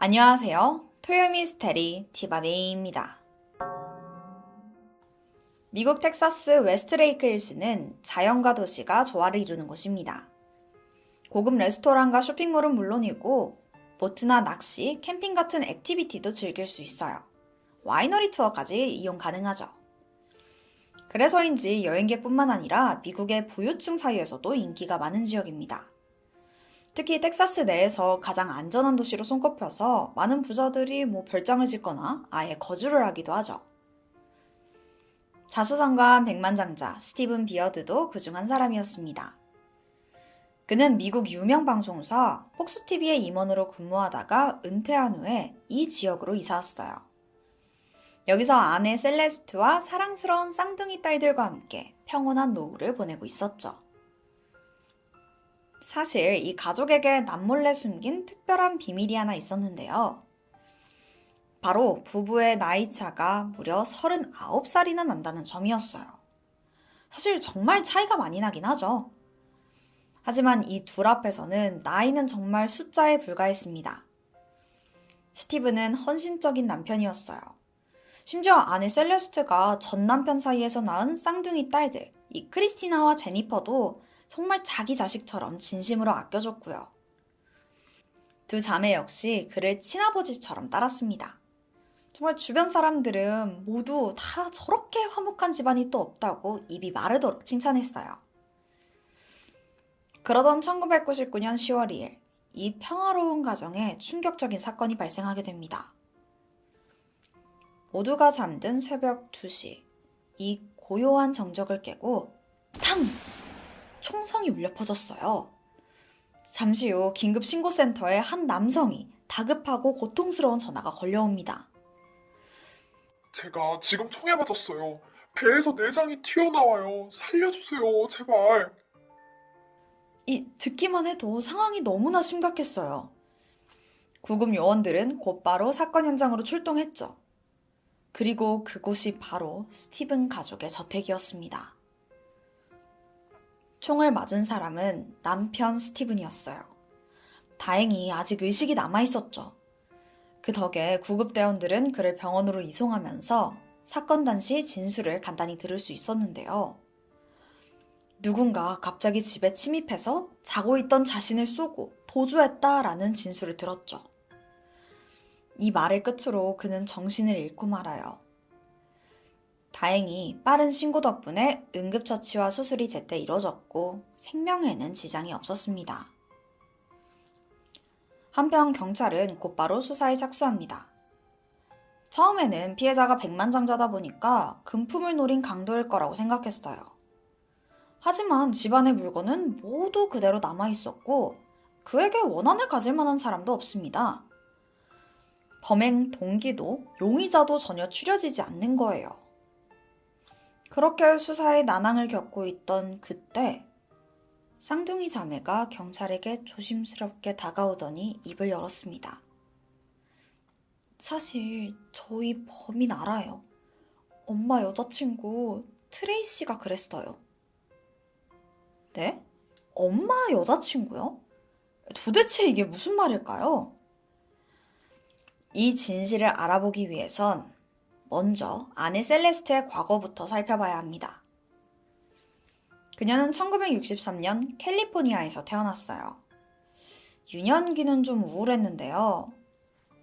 안녕하세요. 토요 미스테리 티바메이입니다. 미국 텍사스 웨스트레이크 힐스는 자연과 도시가 조화를 이루는 곳입니다. 고급 레스토랑과 쇼핑몰은 물론이고 보트나 낚시, 캠핑 같은 액티비티도 즐길 수 있어요. 와이너리 투어까지 이용 가능하죠. 그래서인지 여행객뿐만 아니라 미국의 부유층 사이에서도 인기가 많은 지역입니다. 특히 텍사스 내에서 가장 안전한 도시로 손꼽혀서 많은 부자들이 별장을 짓거나 아예 거주를 하기도 하죠. 자수성가한 백만장자 스티븐 비어드도 그중 한 사람이었습니다. 그는 미국 유명 방송사 폭스TV의 임원으로 근무하다가 은퇴한 후에 이 지역으로 이사 왔어요. 여기서 아내 셀레스트와 사랑스러운 쌍둥이 딸들과 함께 평온한 노후를 보내고 있었죠. 사실 이 가족에게 남몰래 숨긴 특별한 비밀이 하나 있었는데요. 바로 부부의 나이 차가 무려 39살이나 난다는 점이었어요. 사실 정말 차이가 많이 나긴 하죠. 하지만 이 둘 앞에서는 나이는 정말 숫자에 불과했습니다. 스티브는 헌신적인 남편이었어요. 심지어 아내 셀레스트가 전 남편 사이에서 낳은 쌍둥이 딸들, 이 크리스티나와 제니퍼도 정말 자기 자식처럼 진심으로 아껴줬고요. 두 자매 역시 그를 친아버지처럼 따랐습니다. 정말 주변 사람들은 모두 다 저렇게 화목한 집안이 또 없다고 입이 마르도록 칭찬했어요. 그러던 1999년 10월 2일, 이 평화로운 가정에 충격적인 사건이 발생하게 됩니다. 모두가 잠든 새벽 2시, 이 고요한 정적을 깨고 탕! 총성이 울려 퍼졌어요. 잠시 후 긴급 신고센터에 한 남성이 다급하고 고통스러운 전화가 걸려옵니다. 제가 지금 총에 맞았어요. 배에서 내장이 튀어나와요. 살려주세요, 제발. 듣기만 해도 상황이 너무나 심각했어요. 구급 요원들은 곧바로 사건 현장으로 출동했죠. 그리고 그곳이 바로 스티븐 가족의 저택이었습니다. 총을 맞은 사람은 남편 스티븐이었어요. 다행히 아직 의식이 남아있었죠. 그 덕에 구급대원들은 그를 병원으로 이송하면서 사건 당시 진술을 간단히 들을 수 있었는데요. 누군가 갑자기 집에 침입해서 자고 있던 자신을 쏘고 도주했다라는 진술을 들었죠. 이 말을 끝으로 그는 정신을 잃고 말아요. 다행히 빠른 신고 덕분에 응급처치와 수술이 제때 이뤄졌고 생명에는 지장이 없었습니다. 한편 경찰은 곧바로 수사에 착수합니다. 처음에는 피해자가 백만장자다 보니까 금품을 노린 강도일 거라고 생각했어요. 하지만 집안의 물건은 모두 그대로 남아있었고 그에게 원한을 가질 만한 사람도 없습니다. 범행 동기도 용의자도 전혀 추려지지 않는 거예요. 그렇게 수사에 난항을 겪고 있던 그때 쌍둥이 자매가 경찰에게 조심스럽게 다가오더니 입을 열었습니다. 사실 저희 범인 알아요. 엄마 여자친구 트레이시가 그랬어요. 네? 엄마 여자친구요? 도대체 이게 무슨 말일까요? 이 진실을 알아보기 위해선 먼저 아내 셀레스트의 과거부터 살펴봐야 합니다. 그녀는 1963년 캘리포니아에서 태어났어요. 유년기는 좀 우울했는데요.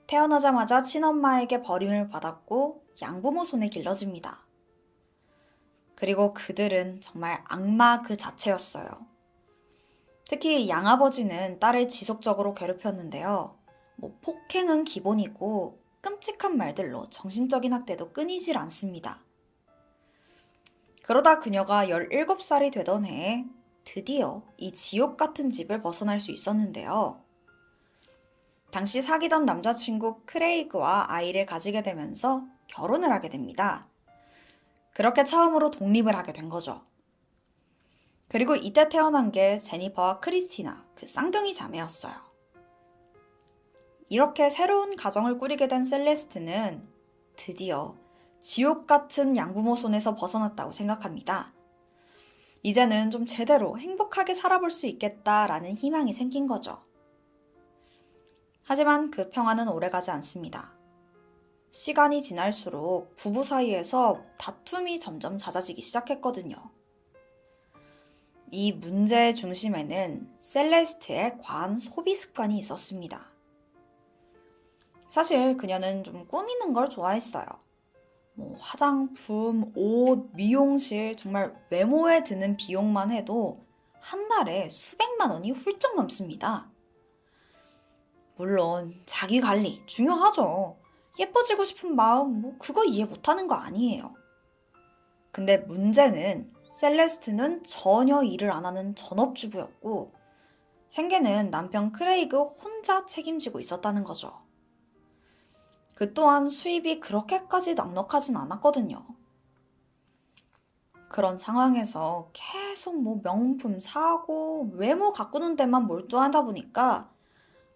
태어나자마자 친엄마에게 버림을 받았고 양부모 손에 길러집니다. 그리고 그들은 정말 악마 그 자체였어요. 특히 양아버지는 딸을 지속적으로 괴롭혔는데요. 폭행은 기본이고 끔찍한 말들로 정신적인 학대도 끊이질 않습니다. 그러다 그녀가 17살이 되던 해에 드디어 이 지옥 같은 집을 벗어날 수 있었는데요. 당시 사귀던 남자친구 크레이그와 아이를 가지게 되면서 결혼을 하게 됩니다. 그렇게 처음으로 독립을 하게 된 거죠. 그리고 이때 태어난 게 제니퍼와 크리스티나, 그 쌍둥이 자매였어요. 이렇게 새로운 가정을 꾸리게 된 셀레스트는 드디어 지옥 같은 양부모 손에서 벗어났다고 생각합니다. 이제는 좀 제대로 행복하게 살아볼 수 있겠다라는 희망이 생긴 거죠. 하지만 그 평화는 오래가지 않습니다. 시간이 지날수록 부부 사이에서 다툼이 점점 잦아지기 시작했거든요. 이 문제의 중심에는 셀레스트의 과한 소비 습관이 있었습니다. 사실 그녀는 좀 꾸미는 걸 좋아했어요. 화장품, 옷, 미용실, 정말 외모에 드는 비용만 해도 한 달에 수백만 원이 훌쩍 넘습니다. 물론 자기 관리 중요하죠. 예뻐지고 싶은 마음, 그거 이해 못하는 거 아니에요. 근데 문제는 셀레스트는 전혀 일을 안 하는 전업주부였고 생계는 남편 크레이그 혼자 책임지고 있었다는 거죠. 그 또한 수입이 그렇게까지 넉넉하진 않았거든요. 그런 상황에서 계속 명품 사고 외모 가꾸는 데만 몰두하다 보니까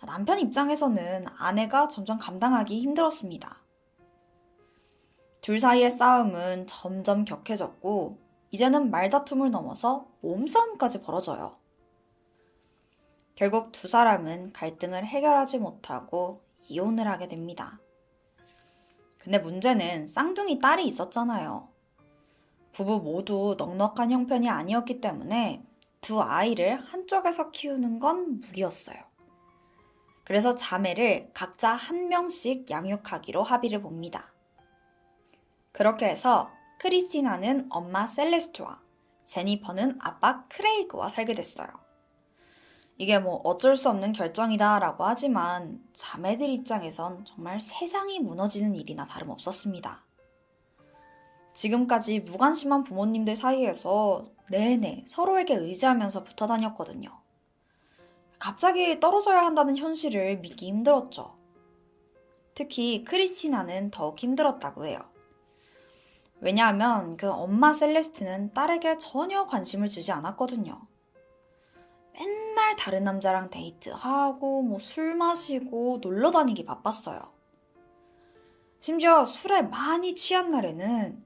남편 입장에서는 아내가 점점 감당하기 힘들었습니다. 둘 사이의 싸움은 점점 격해졌고 이제는 말다툼을 넘어서 몸싸움까지 벌어져요. 결국 두 사람은 갈등을 해결하지 못하고 이혼을 하게 됩니다. 근데 문제는 쌍둥이 딸이 있었잖아요. 부부 모두 넉넉한 형편이 아니었기 때문에 두 아이를 한쪽에서 키우는 건 무리였어요. 그래서 자매를 각자 한 명씩 양육하기로 합의를 봅니다. 그렇게 해서 크리스티나는 엄마 셀레스트와 제니퍼는 아빠 크레이그와 살게 됐어요. 이게 어쩔 수 없는 결정이다 라고 하지만 자매들 입장에선 정말 세상이 무너지는 일이나 다름없었습니다. 지금까지 무관심한 부모님들 사이에서 내내 서로에게 의지하면서 붙어 다녔거든요. 갑자기 떨어져야 한다는 현실을 믿기 힘들었죠. 특히 크리스티나는 더욱 힘들었다고 해요. 왜냐하면 그 엄마 셀레스트는 딸에게 전혀 관심을 주지 않았거든요. 맨날 다른 남자랑 데이트하고 술 마시고 놀러 다니기 바빴어요. 심지어 술에 많이 취한 날에는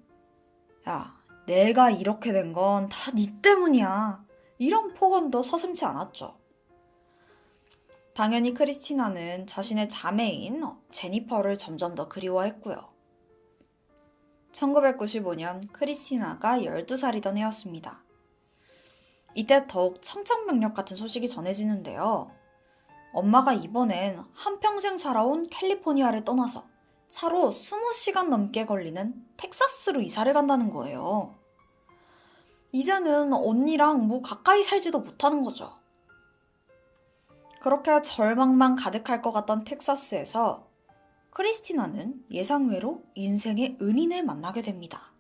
야, 내가 이렇게 된 건 다 네 때문이야. 이런 폭언도 서슴지 않았죠. 당연히 크리스티나는 자신의 자매인 제니퍼를 점점 더 그리워했고요. 1995년 크리스티나가 12살이던 해였습니다. 이때 더욱 청천벽력 같은 소식이 전해지는데요. 엄마가 이번엔 한평생 살아온 캘리포니아를 떠나서 차로 20시간 넘게 걸리는 텍사스로 이사를 간다는 거예요. 이제는 언니랑 가까이 살지도 못하는 거죠. 그렇게 절망만 가득할 것 같던 텍사스에서 크리스티나는 예상외로 인생의 은인을 만나게 됩니다.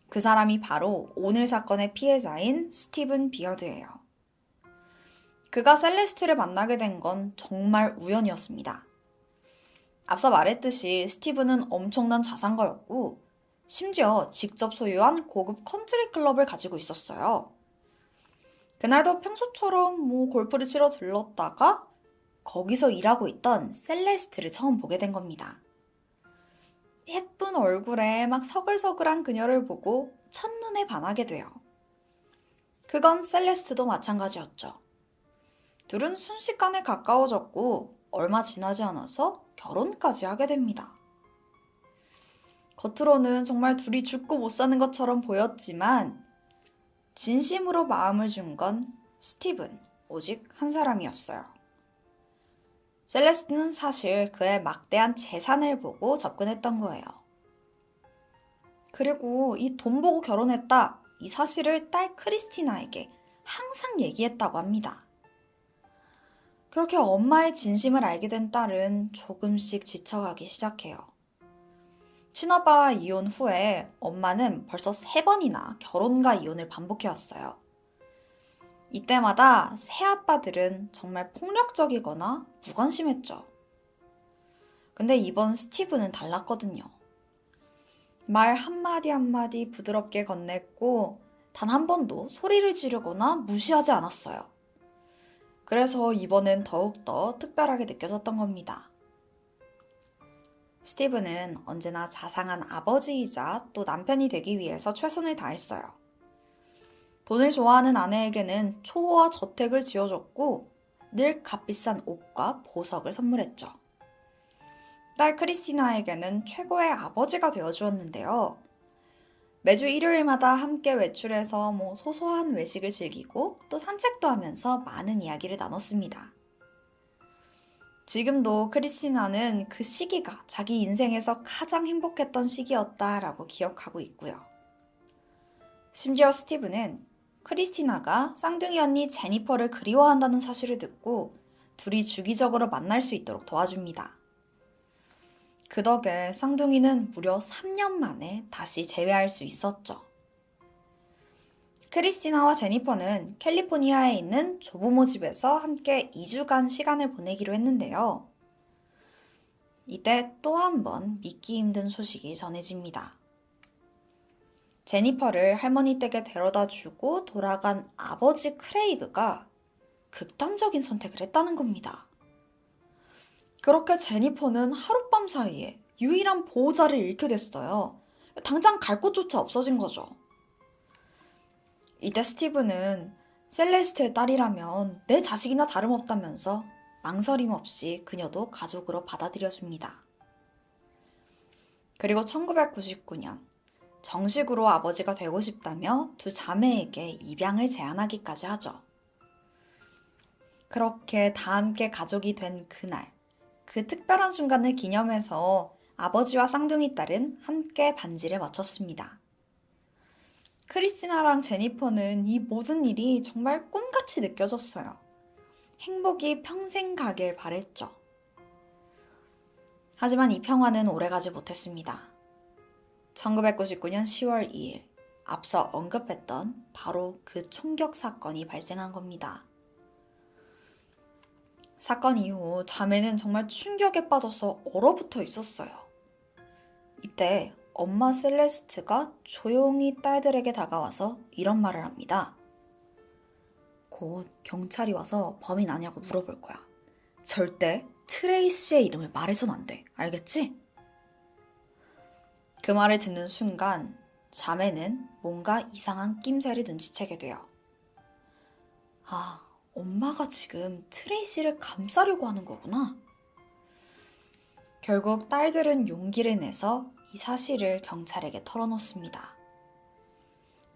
그 사람이 바로 오늘 사건의 피해자인 스티븐 비어드예요. 그가 셀레스트를 만나게 된 건 정말 우연이었습니다. 앞서 말했듯이 스티븐은 엄청난 자산가였고 심지어 직접 소유한 고급 컨트리 클럽을 가지고 있었어요. 그날도 평소처럼 골프를 치러 들렀다가 거기서 일하고 있던 셀레스트를 처음 보게 된 겁니다. 예쁜 얼굴에 서글서글한 그녀를 보고 첫눈에 반하게 돼요. 그건 셀레스트도 마찬가지였죠. 둘은 순식간에 가까워졌고 얼마 지나지 않아서 결혼까지 하게 됩니다. 겉으로는 정말 둘이 죽고 못 사는 것처럼 보였지만 진심으로 마음을 준 건 스티븐 오직 한 사람이었어요. 셀레스트는 사실 그의 막대한 재산을 보고 접근했던 거예요. 그리고 이 돈 보고 결혼했다 이 사실을 딸 크리스티나에게 항상 얘기했다고 합니다. 그렇게 엄마의 진심을 알게 된 딸은 조금씩 지쳐가기 시작해요. 친아빠와 이혼 후에 엄마는 벌써 3번이나 결혼과 이혼을 반복해왔어요. 이때마다 새아빠들은 정말 폭력적이거나 무관심했죠. 근데 이번 스티브는 달랐거든요. 말 한마디 한마디 부드럽게 건넸고 단 한 번도 소리를 지르거나 무시하지 않았어요. 그래서 이번엔 더욱더 특별하게 느껴졌던 겁니다. 스티브는 언제나 자상한 아버지이자 또 남편이 되기 위해서 최선을 다했어요. 돈을 좋아하는 아내에게는 초호화 저택을 지어줬고 늘 값비싼 옷과 보석을 선물했죠. 딸 크리스티나에게는 최고의 아버지가 되어주었는데요. 매주 일요일마다 함께 외출해서 소소한 외식을 즐기고 또 산책도 하면서 많은 이야기를 나눴습니다. 지금도 크리스티나는 그 시기가 자기 인생에서 가장 행복했던 시기였다라고 기억하고 있고요. 심지어 스티브는 크리스티나가 쌍둥이 언니 제니퍼를 그리워한다는 사실을 듣고 둘이 주기적으로 만날 수 있도록 도와줍니다. 그 덕에 쌍둥이는 무려 3년 만에 다시 재회할 수 있었죠. 크리스티나와 제니퍼는 캘리포니아에 있는 조부모 집에서 함께 2주간 시간을 보내기로 했는데요. 이때 또 한 번 믿기 힘든 소식이 전해집니다. 제니퍼를 할머니 댁에 데려다 주고 돌아간 아버지 크레이그가 극단적인 선택을 했다는 겁니다. 그렇게 제니퍼는 하룻밤 사이에 유일한 보호자를 잃게 됐어요. 당장 갈 곳조차 없어진 거죠. 이때 스티브는 셀레스트의 딸이라면 내 자식이나 다름없다면서 망설임 없이 그녀도 가족으로 받아들여줍니다. 그리고 1999년 정식으로 아버지가 되고 싶다며 두 자매에게 입양을 제안하기까지 하죠. 그렇게 다 함께 가족이 된 그날, 그 특별한 순간을 기념해서 아버지와 쌍둥이 딸은 함께 반지를 맞췄습니다. 크리스티나랑 제니퍼는 이 모든 일이 정말 꿈같이 느껴졌어요. 행복이 평생 가길 바랬죠. 하지만 이 평화는 오래가지 못했습니다. 1999년 10월 2일, 앞서 언급했던 바로 그 총격 사건이 발생한 겁니다. 사건 이후 자매는 정말 충격에 빠져서 얼어붙어 있었어요. 이때 엄마 셀레스트가 조용히 딸들에게 다가와서 이런 말을 합니다. 곧 경찰이 와서 범인 아냐고 물어볼 거야. 절대 트레이시의 이름을 말해선 안 돼. 알겠지? 그 말을 듣는 순간 자매는 뭔가 이상한 낌새를 눈치채게 돼요. 아, 엄마가 지금 트레이시를 감싸려고 하는 거구나. 결국 딸들은 용기를 내서 이 사실을 경찰에게 털어놓습니다.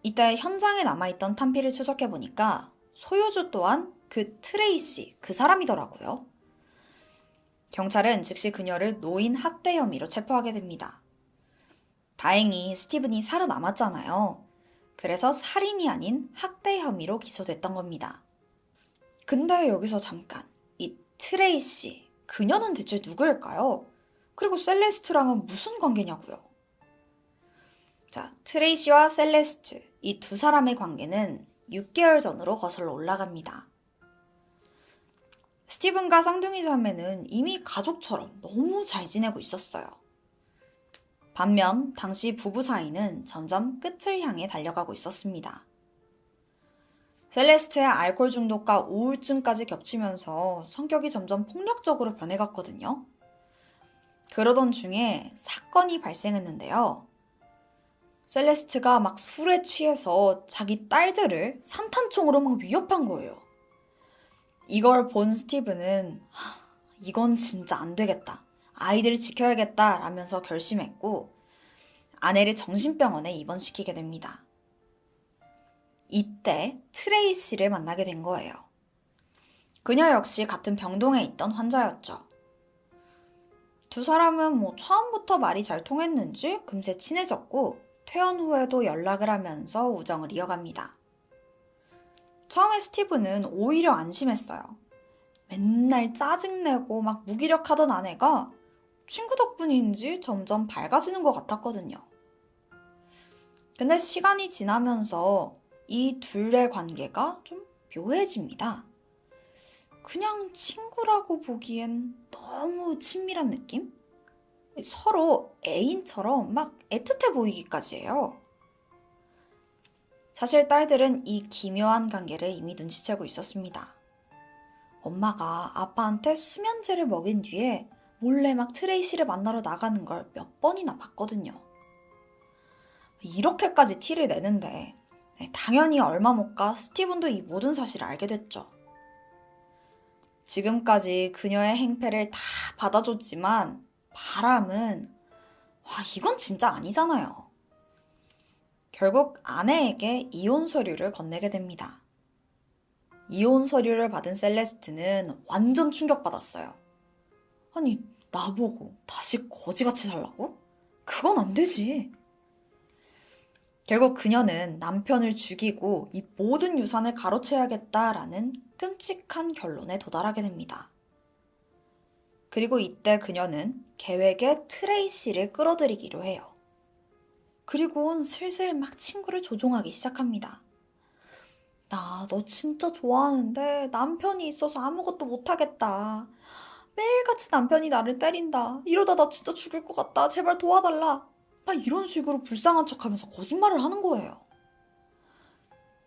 이때 현장에 남아있던 탄피를 추적해보니까 소유주 또한 그 트레이시, 그 사람이더라고요. 경찰은 즉시 그녀를 노인 학대 혐의로 체포하게 됩니다. 다행히 스티븐이 살아남았잖아요. 그래서 살인이 아닌 학대 혐의로 기소됐던 겁니다. 근데 여기서 잠깐, 이 트레이시, 그녀는 대체 누구일까요? 그리고 셀레스트랑은 무슨 관계냐고요? 자, 트레이시와 셀레스트, 이 두 사람의 관계는 6개월 전으로 거슬러 올라갑니다. 스티븐과 쌍둥이 자매는 이미 가족처럼 너무 잘 지내고 있었어요. 반면 당시 부부 사이는 점점 끝을 향해 달려가고 있었습니다. 셀레스트의 알코올 중독과 우울증까지 겹치면서 성격이 점점 폭력적으로 변해갔거든요. 그러던 중에 사건이 발생했는데요. 셀레스트가 막 술에 취해서 자기 딸들을 산탄총으로 막 위협한 거예요. 이걸 본 스티브는 이건 진짜 안 되겠다. 아이들을 지켜야겠다 라면서 결심했고 아내를 정신병원에 입원시키게 됩니다. 이때 트레이시를 만나게 된 거예요. 그녀 역시 같은 병동에 있던 환자였죠. 두 사람은 처음부터 말이 잘 통했는지 금세 친해졌고 퇴원 후에도 연락을 하면서 우정을 이어갑니다. 처음에 스티브는 오히려 안심했어요. 맨날 짜증내고 막 무기력하던 아내가 친구 덕분인지 점점 밝아지는 것 같았거든요. 근데 시간이 지나면서 이 둘의 관계가 좀 묘해집니다. 그냥 친구라고 보기엔 너무 친밀한 느낌? 서로 애인처럼 막 애틋해 보이기까지 해요. 사실 딸들은 이 기묘한 관계를 이미 눈치채고 있었습니다. 엄마가 아빠한테 수면제를 먹인 뒤에 몰래 막 트레이시를 만나러 나가는 걸 몇 번이나 봤거든요. 이렇게까지 티를 내는데 당연히 얼마 못 가 스티븐도 이 모든 사실을 알게 됐죠. 지금까지 그녀의 행패를 다 받아줬지만 바람은, 와, 이건 진짜 아니잖아요. 결국 아내에게 이혼 서류를 건네게 됩니다. 이혼 서류를 받은 셀레스트는 완전 충격받았어요. 아니, 나보고 다시 거지같이 살라고? 그건 안 되지. 결국 그녀는 남편을 죽이고 이 모든 유산을 가로채야겠다라는 끔찍한 결론에 도달하게 됩니다. 그리고 이때 그녀는 계획에 트레이시를 끌어들이기로 해요. 그리고는 슬슬 막 친구를 조종하기 시작합니다. 나 너 진짜 좋아하는데 남편이 있어서 아무것도 못하겠다. 매일같이 남편이 나를 때린다. 이러다 나 진짜 죽을 것 같다. 제발 도와달라. 막 이런 식으로 불쌍한 척하면서 거짓말을 하는 거예요.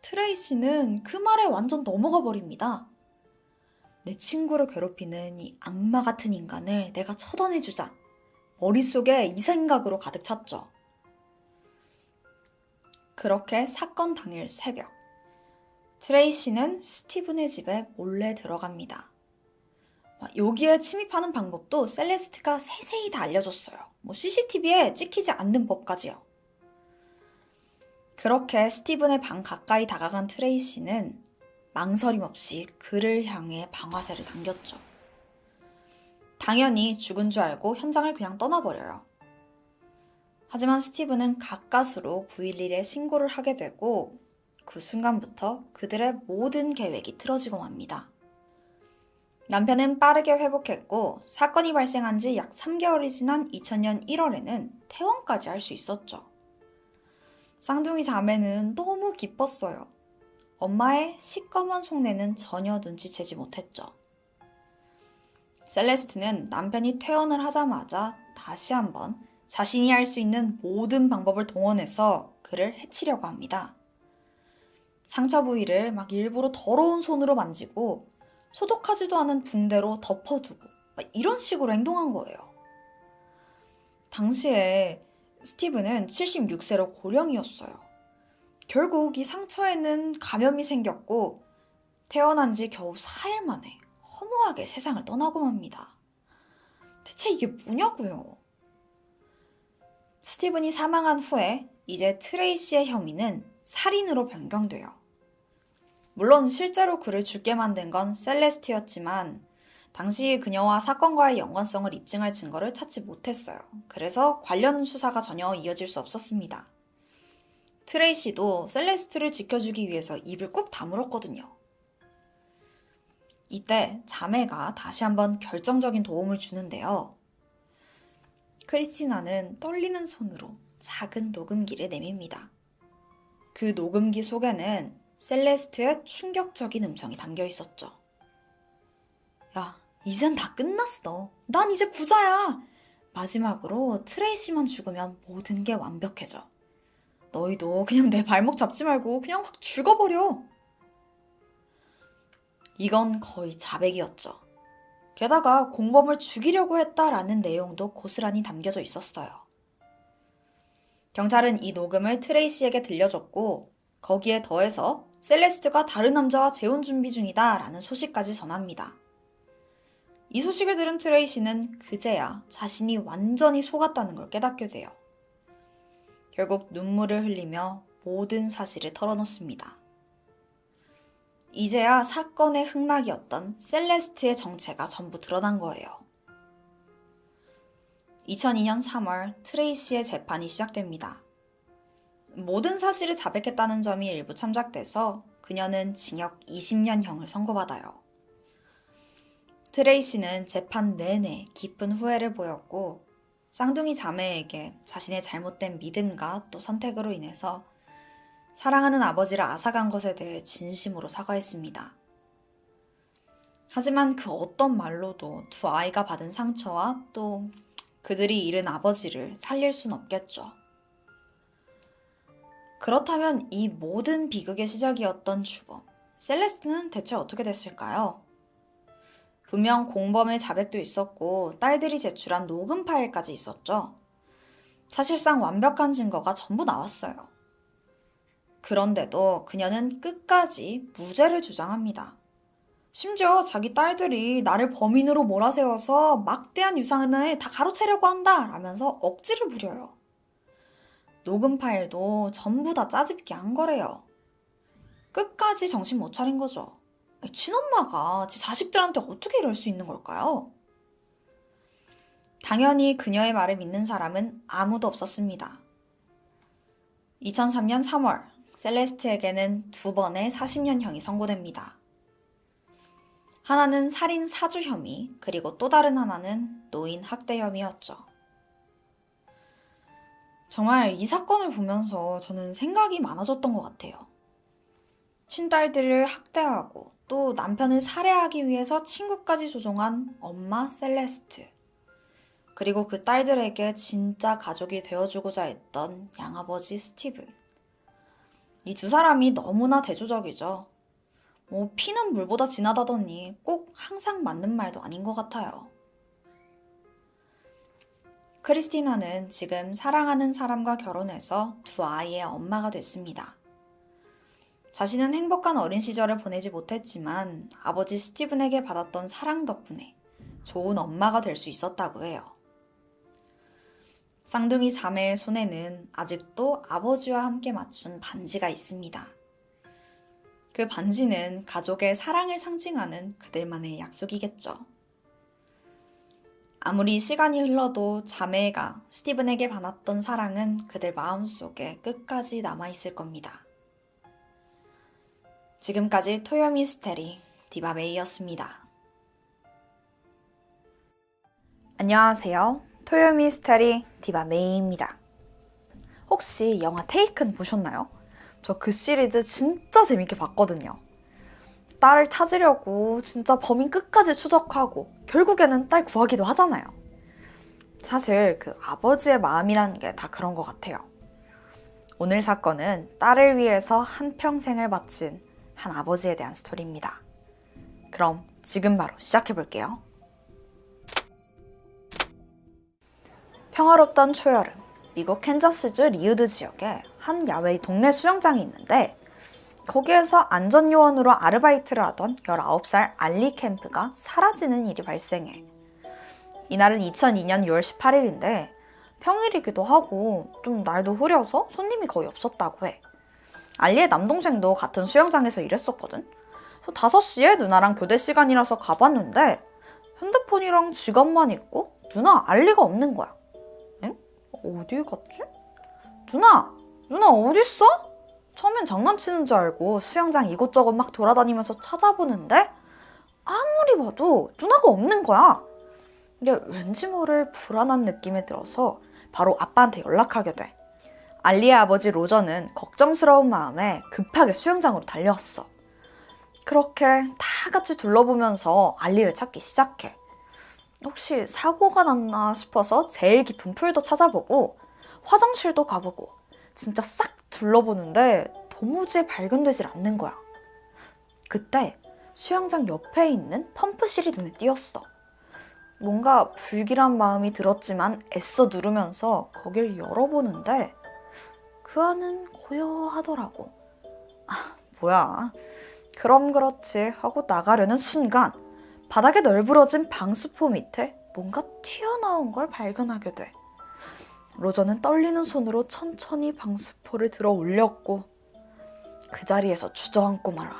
트레이시는 그 말에 완전 넘어가 버립니다. 내 친구를 괴롭히는 이 악마 같은 인간을 내가 처단해주자. 머릿속에 이 생각으로 가득 찼죠. 그렇게 사건 당일 새벽, 트레이시는 스티븐의 집에 몰래 들어갑니다. 여기에 침입하는 방법도 셀레스트가 세세히 다 알려줬어요. CCTV에 찍히지 않는 법까지요. 그렇게 스티븐의 방 가까이 다가간 트레이시는 망설임 없이 그를 향해 방아쇠를 당겼죠. 당연히 죽은 줄 알고 현장을 그냥 떠나버려요. 하지만 스티븐은 가까스로 911에 신고를 하게 되고 그 순간부터 그들의 모든 계획이 틀어지고 맙니다. 남편은 빠르게 회복했고 사건이 발생한 지 약 3개월이 지난 2000년 1월에는 퇴원까지 할 수 있었죠. 쌍둥이 자매는 너무 기뻤어요. 엄마의 시꺼먼 속내는 전혀 눈치채지 못했죠. 셀레스트는 남편이 퇴원을 하자마자 다시 한번 자신이 할 수 있는 모든 방법을 동원해서 그를 해치려고 합니다. 상처 부위를 막 일부러 더러운 손으로 만지고 소독하지도 않은 붕대로 덮어두고 이런 식으로 행동한 거예요. 당시에 스티븐은 76세로 고령이었어요. 결국 이 상처에는 감염이 생겼고 태어난 지 겨우 4일 만에 허무하게 세상을 떠나고 맙니다. 대체 이게 뭐냐고요? 스티븐이 사망한 후에 이제 트레이시의 혐의는 살인으로 변경돼요. 물론 실제로 그를 죽게 만든 건 셀레스트였지만 당시 그녀와 사건과의 연관성을 입증할 증거를 찾지 못했어요. 그래서 관련 수사가 전혀 이어질 수 없었습니다. 트레이시도 셀레스트를 지켜주기 위해서 입을 꾹 다물었거든요. 이때 자매가 다시 한번 결정적인 도움을 주는데요. 크리스티나는 떨리는 손으로 작은 녹음기를 내밉니다. 그 녹음기 속에는 셀레스트의 충격적인 음성이 담겨 있었죠. 야, 이젠 다 끝났어. 난 이제 부자야. 마지막으로 트레이시만 죽으면 모든 게 완벽해져. 너희도 그냥 내 발목 잡지 말고 그냥 확 죽어버려. 이건 거의 자백이었죠. 게다가 공범을 죽이려고 했다라는 내용도 고스란히 담겨져 있었어요. 경찰은 이 녹음을 트레이시에게 들려줬고 거기에 더해서 셀레스트가 다른 남자와 재혼 준비 중이다 라는 소식까지 전합니다. 이 소식을 들은 트레이시는 그제야 자신이 완전히 속았다는 걸 깨닫게 돼요. 결국 눈물을 흘리며 모든 사실을 털어놓습니다. 이제야 사건의 흑막이었던 셀레스트의 정체가 전부 드러난 거예요. 2002년 3월 트레이시의 재판이 시작됩니다. 모든 사실을 자백했다는 점이 일부 참작돼서 그녀는 징역 20년형을 선고받아요. 트레이시는 재판 내내 깊은 후회를 보였고 쌍둥이 자매에게 자신의 잘못된 믿음과 또 선택으로 인해서 사랑하는 아버지를 앗아간 것에 대해 진심으로 사과했습니다. 하지만 그 어떤 말로도 두 아이가 받은 상처와 또 그들이 잃은 아버지를 살릴 순 없겠죠. 그렇다면 이 모든 비극의 시작이었던 주범, 셀레스트는 대체 어떻게 됐을까요? 분명 공범의 자백도 있었고 딸들이 제출한 녹음 파일까지 있었죠. 사실상 완벽한 증거가 전부 나왔어요. 그런데도 그녀는 끝까지 무죄를 주장합니다. 심지어 자기 딸들이 나를 범인으로 몰아세워서 막대한 유산을 다 가로채려고 한다 라면서 억지를 부려요. 녹음 파일도 전부 다 짜집기 한 거래요. 끝까지 정신 못 차린 거죠. 친엄마가 지 자식들한테 어떻게 이럴 수 있는 걸까요? 당연히 그녀의 말을 믿는 사람은 아무도 없었습니다. 2003년 3월, 셀레스트에게는 2번의 40년형이 선고됩니다. 하나는 살인 사주 혐의, 그리고 또 다른 하나는 노인 학대 혐의였죠. 정말 이 사건을 보면서 저는 생각이 많아졌던 것 같아요. 친딸들을 학대하고 또 남편을 살해하기 위해서 친구까지 조종한 엄마 셀레스트. 그리고 그 딸들에게 진짜 가족이 되어주고자 했던 양아버지 스티븐. 이 두 사람이 너무나 대조적이죠. 피는 물보다 진하다더니 꼭 항상 맞는 말도 아닌 것 같아요. 크리스티나는 지금 사랑하는 사람과 결혼해서 2아이의 엄마가 됐습니다. 자신은 행복한 어린 시절을 보내지 못했지만 아버지 스티븐에게 받았던 사랑 덕분에 좋은 엄마가 될 수 있었다고 해요. 쌍둥이 자매의 손에는 아직도 아버지와 함께 맞춘 반지가 있습니다. 그 반지는 가족의 사랑을 상징하는 그들만의 약속이겠죠. 아무리 시간이 흘러도 자매가 스티븐에게 받았던 사랑은 그들 마음속에 끝까지 남아있을 겁니다. 지금까지 토요미스테리 디바메이였습니다. 안녕하세요. 토요미스테리 디바메이입니다. 혹시 영화 테이큰 보셨나요? 저 그 시리즈 진짜 재밌게 봤거든요. 딸을 찾으려고 진짜 범인 끝까지 추적하고 결국에는 딸 구하기도 하잖아요. 사실 그 아버지의 마음이라는 게 다 그런 것 같아요. 오늘 사건은 딸을 위해서 한평생을 바친 한 아버지에 대한 스토리입니다. 그럼 지금 바로 시작해볼게요. 평화롭던 초여름, 미국 캔자스주 리우드 지역에 한 야외 동네 수영장이 있는데 거기에서 안전요원으로 아르바이트를 하던 19살 알리 캠프가 사라지는 일이 발생해. 이날은 2002년 6월 18일인데 평일이기도 하고 좀 날도 흐려서 손님이 거의 없었다고 해. 알리의 남동생도 같은 수영장에서 일했었거든. 그래서 5시에 누나랑 교대 시간이라서 가봤는데 핸드폰이랑 지갑만 있고 누나 알리가 없는 거야. 엥? 어디 갔지? 누나 어딨어? 처음엔 장난치는 줄 알고 수영장 이곳저곳 막 돌아다니면서 찾아보는데 아무리 봐도 누나가 없는 거야. 근데 왠지 모를 불안한 느낌이 들어서 바로 아빠한테 연락하게 돼. 알리의 아버지 로저는 걱정스러운 마음에 급하게 수영장으로 달려왔어. 그렇게 다 같이 둘러보면서 알리를 찾기 시작해. 혹시 사고가 났나 싶어서 제일 깊은 풀도 찾아보고 화장실도 가보고 진짜 싹 둘러보는데 도무지 발견되질 않는 거야. 그때 수영장 옆에 있는 펌프실이 눈에 띄었어. 뭔가 불길한 마음이 들었지만 애써 누르면서 거길 열어보는데 그 안은 고요하더라고. 뭐야. 그럼 그렇지 하고 나가려는 순간 바닥에 널브러진 방수포 밑에 뭔가 튀어나온 걸 발견하게 돼. 로저는 떨리는 손으로 천천히 방수포를 들어 올렸고 그 자리에서 주저앉고 말아.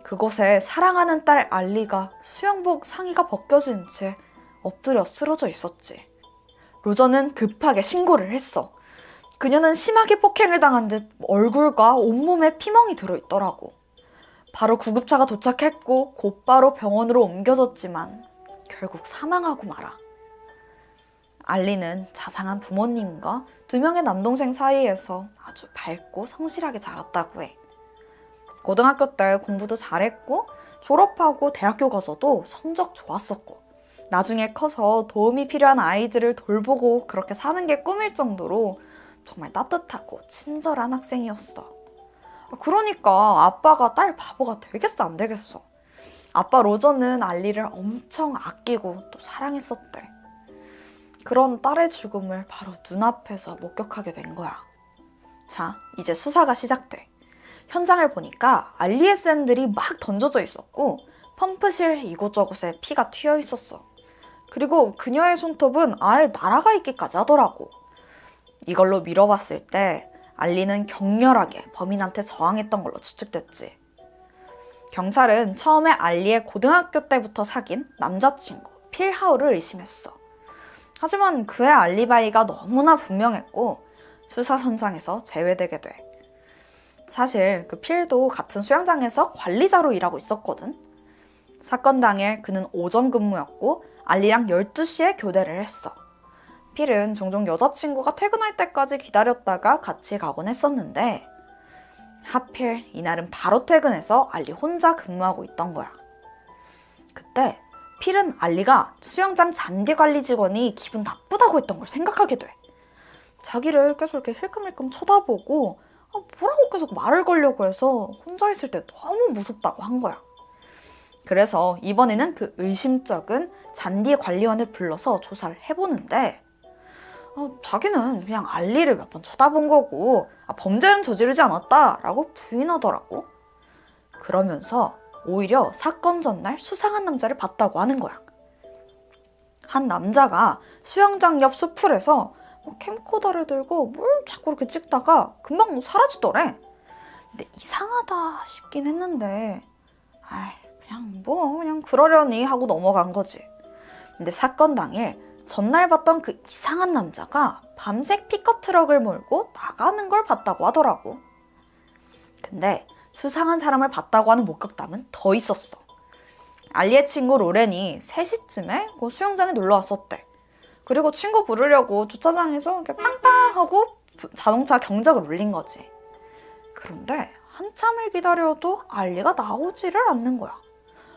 그곳에 사랑하는 딸 알리가 수영복 상의가 벗겨진 채 엎드려 쓰러져 있었지. 로저는 급하게 신고를 했어. 그녀는 심하게 폭행을 당한 듯 얼굴과 온몸에 피멍이 들어있더라고. 바로 구급차가 도착했고 곧바로 병원으로 옮겨졌지만 결국 사망하고 말아. 알리는 자상한 부모님과 2명의 남동생 사이에서 아주 밝고 성실하게 자랐다고 해. 고등학교 때 공부도 잘했고 졸업하고 대학교 가서도 성적 좋았었고 나중에 커서 도움이 필요한 아이들을 돌보고 그렇게 사는 게 꿈일 정도로 정말 따뜻하고 친절한 학생이었어. 그러니까 아빠가 딸 바보가 되겠어 안 되겠어. 아빠 로저는 알리를 엄청 아끼고 또 사랑했었대. 그런 딸의 죽음을 바로 눈앞에서 목격하게 된 거야. 자, 이제 수사가 시작돼. 현장을 보니까 알리의 샌들이 막 던져져 있었고 펌프실 이곳저곳에 피가 튀어 있었어. 그리고 그녀의 손톱은 아예 날아가 있기까지 하더라고. 이걸로 미뤄봤을 때 알리는 격렬하게 범인한테 저항했던 걸로 추측됐지. 경찰은 처음에 알리의 고등학교 때부터 사귄 남자친구 필하우를 의심했어. 하지만 그의 알리바이가 너무나 분명했고 수사선장에서 제외되게 돼. 사실 그 필도 같은 수영장에서 관리자로 일하고 있었거든. 사건 당일 그는 오전 근무였고 알리랑 12시에 교대를 했어. 필은 종종 여자친구가 퇴근할 때까지 기다렸다가 같이 가곤 했었는데 하필 이날은 바로 퇴근해서 알리 혼자 근무하고 있던 거야. 그때 필은 알리가 수영장 잔디 관리 직원이 기분 나쁘다고 했던 걸 생각하게 돼. 자기를 계속 이렇게 힐끔힐끔 쳐다보고 뭐라고 계속 말을 걸려고 해서 혼자 있을 때 너무 무섭다고 한 거야. 그래서 이번에는 그 의심쩍은 잔디 관리원을 불러서 조사를 해보는데 자기는 그냥 알리를 몇 번 쳐다본 거고 범죄는 저지르지 않았다라고 부인하더라고. 그러면서 오히려 사건 전날 수상한 남자를 봤다고 하는 거야. 한 남자가 수영장 옆 수풀에서 캠코더를 들고 뭘 자꾸 이렇게 찍다가 금방 사라지더래. 근데 이상하다 싶긴 했는데 그냥 그러려니 하고 넘어간 거지. 근데 사건 당일 전날 봤던 그 이상한 남자가 밤색 픽업 트럭을 몰고 나가는 걸 봤다고 하더라고. 근데 수상한 사람을 봤다고 하는 목격담은 더 있었어. 알리의 친구 로렌이 3시쯤에 수영장에 놀러 왔었대. 그리고 친구 부르려고 주차장에서 이렇게 빵빵 하고 자동차 경적을 울린 거지. 그런데 한참을 기다려도 알리가 나오지를 않는 거야.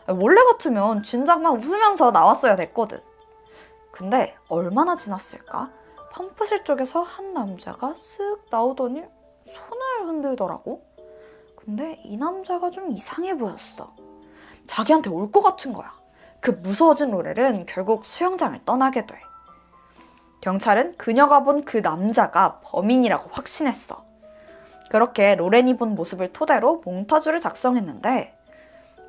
원래 같으면 진작만 웃으면서 나왔어야 됐거든. 근데 얼마나 지났을까? 펌프실 쪽에서 한 남자가 쓱 나오더니 손을 흔들더라고. 근데 이 남자가 좀 이상해 보였어. 자기한테 올 것 같은 거야. 그 무서워진 로렐은 결국 수영장을 떠나게 돼. 경찰은 그녀가 본 그 남자가 범인이라고 확신했어. 그렇게 로렌이 본 모습을 토대로 몽타주를 작성했는데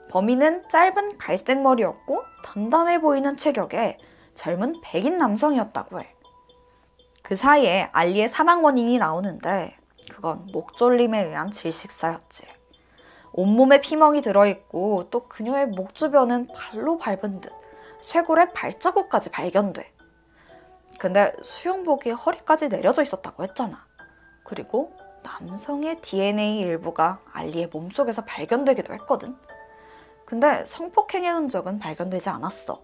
범인은 짧은 갈색 머리였고 단단해 보이는 체격에 젊은 백인 남성이었다고 해. 그 사이에 알리의 사망 원인이 나오는데 그건 목졸림에 의한 질식사였지. 온몸에 피멍이 들어있고 또 그녀의 목 주변은 발로 밟은 듯 쇄골에 발자국까지 발견돼. 근데 수영복이 허리까지 내려져 있었다고 했잖아. 그리고 남성의 DNA 일부가 알리의 몸속에서 발견되기도 했거든. 근데 성폭행의 흔적은 발견되지 않았어.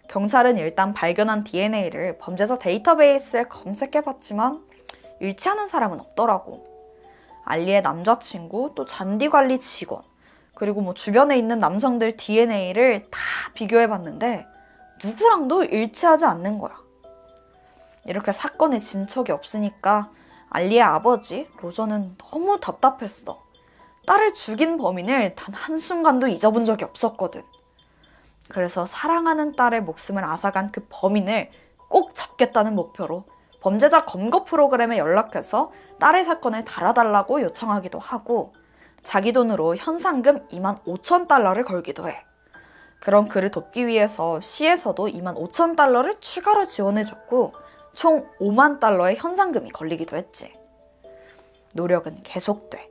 경찰은 일단 발견한 DNA를 범죄자 데이터베이스에 검색해봤지만 일치하는 사람은 없더라고. 알리의 남자친구, 또 잔디관리 직원, 그리고 주변에 있는 남성들 DNA를 다 비교해봤는데 누구랑도 일치하지 않는 거야. 이렇게 사건의 진척이 없으니까 알리의 아버지 로저는 너무 답답했어. 딸을 죽인 범인을 단 한순간도 잊어본 적이 없었거든. 그래서 사랑하는 딸의 목숨을 앗아간 그 범인을 꼭 잡겠다는 목표로 범죄자 검거 프로그램에 연락해서 딸의 사건을 달아달라고 요청하기도 하고 자기 돈으로 현상금 25,000달러를 걸기도 해. 그럼 그를 돕기 위해서 시에서도 25,000달러를 추가로 지원해줬고 총 5만 달러의 현상금이 걸리기도 했지. 노력은 계속돼.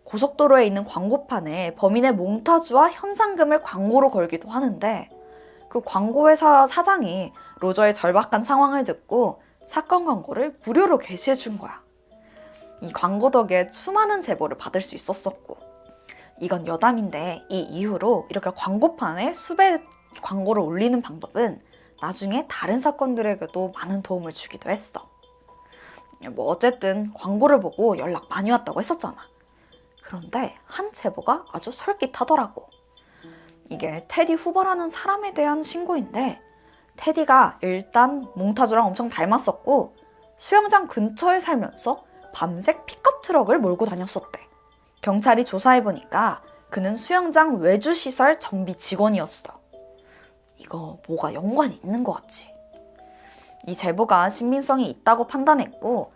고속도로에 있는 광고판에 범인의 몽타주와 현상금을 광고로 걸기도 하는데 그 광고회사 사장이 로저의 절박한 상황을 듣고 사건 광고를 무료로 게시해 준 거야. 이 광고 덕에 수많은 제보를 받을 수 있었었고 이건 여담인데 이 이후로 이렇게 광고판에 수배 광고를 올리는 방법은 나중에 다른 사건들에게도 많은 도움을 주기도 했어. 어쨌든 광고를 보고 연락 많이 왔다고 했었잖아. 그런데 한 제보가 아주 솔깃하더라고. 이게 테디 후버라는 사람에 대한 신고인데 테디가 일단 몽타주랑 엄청 닮았었고 수영장 근처에 살면서 밤색 픽업 트럭을 몰고 다녔었대. 경찰이 조사해보니까 그는 수영장 외주시설 정비 직원이었어. 이거 뭐가 연관이 있는 것 같지? 이 제보가 신빙성이 있다고 판단했고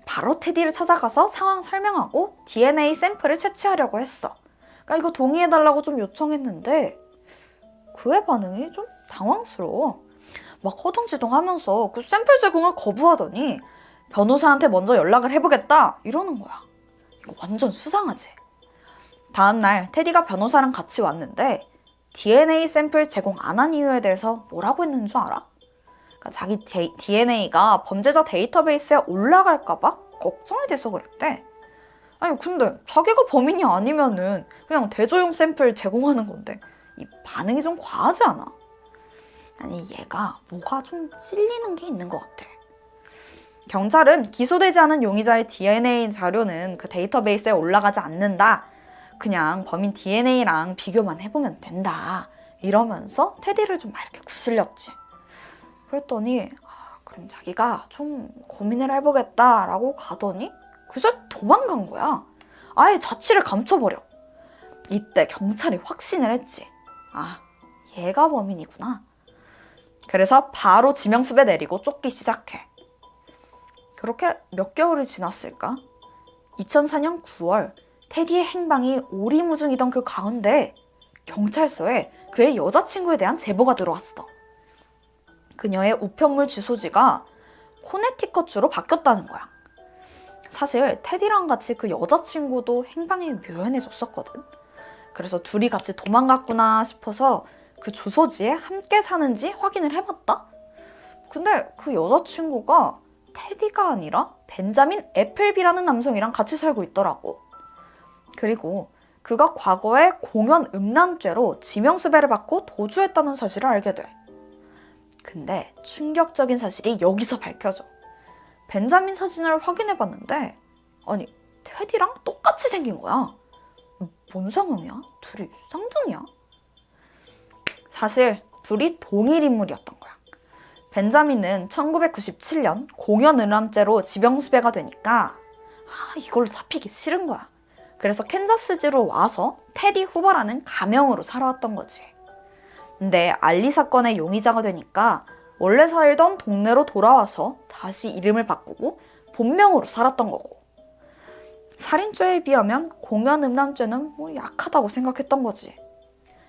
바로 테디를 찾아가서 상황 설명하고 DNA 샘플을 채취하려고 했어. 그러니까 이거 동의해달라고 좀 요청했는데 그의 반응이 좀 당황스러워. 막 허둥지둥하면서 그 샘플 제공을 거부하더니 변호사한테 먼저 연락을 해보겠다 이러는 거야. 이거 완전 수상하지? 다음날 테디가 변호사랑 같이 왔는데 DNA 샘플 제공 안 한 이유에 대해서 뭐라고 했는 줄 알아? 그러니까 자기 DNA가 범죄자 데이터베이스에 올라갈까 봐 걱정이 돼서 그랬대. 아니 근데 자기가 범인이 아니면은 그냥 대조용 샘플 제공하는 건데 이 반응이 좀 과하지 않아? 아니 얘가 뭐가 좀 찔리는 게 있는 것 같아. 경찰은 기소되지 않은 용의자의 DNA 자료는 그 데이터베이스에 올라가지 않는다. 그냥 범인 DNA랑 비교만 해보면 된다. 이러면서 테디를 좀 이렇게 구슬렸지. 그랬더니 그럼 자기가 좀 고민을 해보겠다라고 가더니 그새 도망간 거야. 아예 자취를 감춰버려. 이때 경찰이 확신을 했지. 아, 얘가 범인이구나. 그래서 바로 지명수배 내리고 쫓기 시작해. 그렇게 몇 개월이 지났을까? 2004년 9월 테디의 행방이 오리무중이던 그 가운데 경찰서에 그의 여자친구에 대한 제보가 들어왔어. 그녀의 우편물 주소지가 코네티컷주로 바뀌었다는 거야. 사실 테디랑 같이 그 여자친구도 행방이 묘연해졌었거든. 그래서 둘이 같이 도망갔구나 싶어서 그 주소지에 함께 사는지 확인을 해봤다? 근데 그 여자친구가 테디가 아니라 벤자민 애플비라는 남성이랑 같이 살고 있더라고. 그리고 그가 과거에 공연 음란죄로 지명수배를 받고 도주했다는 사실을 알게 돼. 근데 충격적인 사실이 여기서 밝혀져. 벤자민 사진을 확인해봤는데 아니 테디랑 똑같이 생긴 거야. 뭔 상황이야? 둘이 쌍둥이야? 사실 둘이 동일 인물이었던 거야. 벤자민은 1997년 공연 음란죄로 지명수배가 되니까 이걸로 잡히기 싫은 거야. 그래서 캔자스주로 와서 테디 후보라는 가명으로 살아왔던 거지. 근데 알리 사건의 용의자가 되니까 원래 살던 동네로 돌아와서 다시 이름을 바꾸고 본명으로 살았던 거고. 살인죄에 비하면 공연 음란죄는 약하다고 생각했던 거지.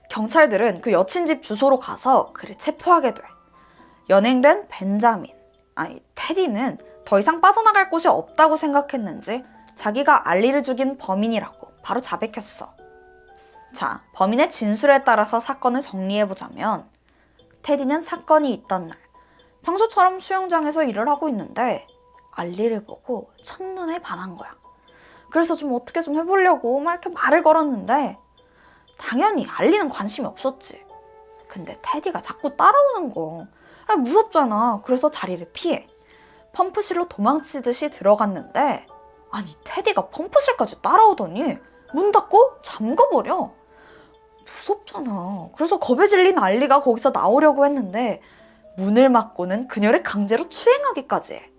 경찰들은 그 여친 집 주소로 가서 그를 체포하게 돼. 연행된 벤자민, 테디는 더 이상 빠져나갈 곳이 없다고 생각했는지 자기가 알리를 죽인 범인이라고 바로 자백했어. 자, 범인의 진술에 따라서 사건을 정리해보자면 테디는 사건이 있던 날 평소처럼 수영장에서 일을 하고 있는데 알리를 보고 첫눈에 반한 거야. 그래서 좀 어떻게 좀 해보려고 막 이렇게 말을 걸었는데 당연히 알리는 관심이 없었지. 근데 테디가 자꾸 따라오는 거. 무섭잖아. 그래서 자리를 피해. 펌프실로 도망치듯이 들어갔는데 아니 테디가 펌프실까지 따라오더니 문 닫고 잠가버려. 무섭잖아. 그래서 겁에 질린 알리가 거기서 나오려고 했는데 문을 막고는 그녀를 강제로 추행하기까지 해.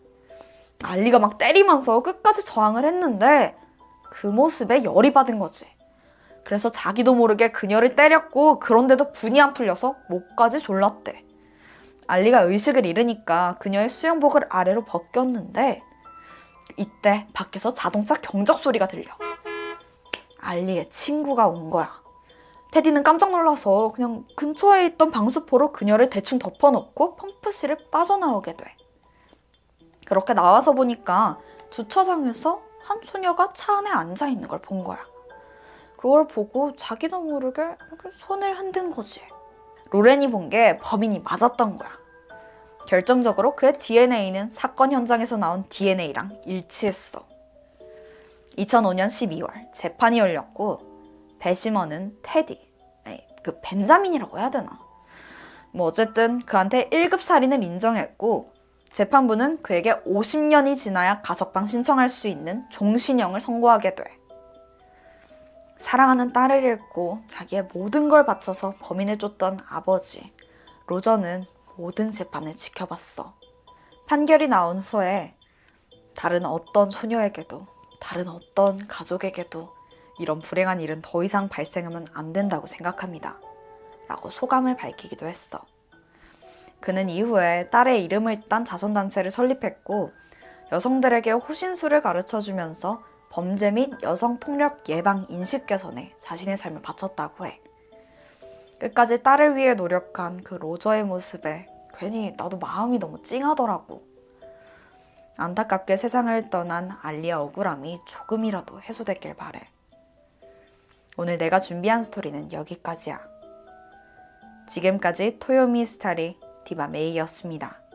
알리가 막 때리면서 끝까지 저항을 했는데 그 모습에 열이 받은 거지. 그래서 자기도 모르게 그녀를 때렸고 그런데도 분이 안 풀려서 목까지 졸랐대. 알리가 의식을 잃으니까 그녀의 수영복을 아래로 벗겼는데 이때 밖에서 자동차 경적 소리가 들려. 알리의 친구가 온 거야. 테디는 깜짝 놀라서 그냥 근처에 있던 방수포로 그녀를 대충 덮어놓고 펌프실을 빠져나오게 돼. 그렇게 나와서 보니까 주차장에서 한 소녀가 차 안에 앉아있는 걸 본 거야. 그걸 보고 자기도 모르게 이렇게 손을 흔든 거지. 로렌이 본 게 범인이 맞았던 거야. 결정적으로 그의 DNA는 사건 현장에서 나온 DNA랑 일치했어. 2005년 12월 재판이 열렸고 배심원은 테디, 그 벤자민이라고 해야 되나? 어쨌든 그한테 1급 살인을 인정했고 재판부는 그에게 50년이 지나야 가석방 신청할 수 있는 종신형을 선고하게 돼. 사랑하는 딸을 잃고 자기의 모든 걸 바쳐서 범인을 쫓던 아버지 로저는 모든 재판을 지켜봤어. 판결이 나온 후에 다른 어떤 소녀에게도 다른 어떤 가족에게도 이런 불행한 일은 더 이상 발생하면 안 된다고 생각합니다. 라고 소감을 밝히기도 했어. 그는 이후에 딸의 이름을 딴 자선단체를 설립했고 여성들에게 호신술을 가르쳐주면서 범죄 및 여성폭력 예방 인식 개선에 자신의 삶을 바쳤다고 해. 끝까지 딸을 위해 노력한 그 로저의 모습에 괜히 나도 마음이 너무 찡하더라고. 안타깝게 세상을 떠난 알리아 억울함이 조금이라도 해소됐길 바래. 오늘 내가 준비한 스토리는 여기까지야. 지금까지 토요미 스타리 디바 메이였습니다.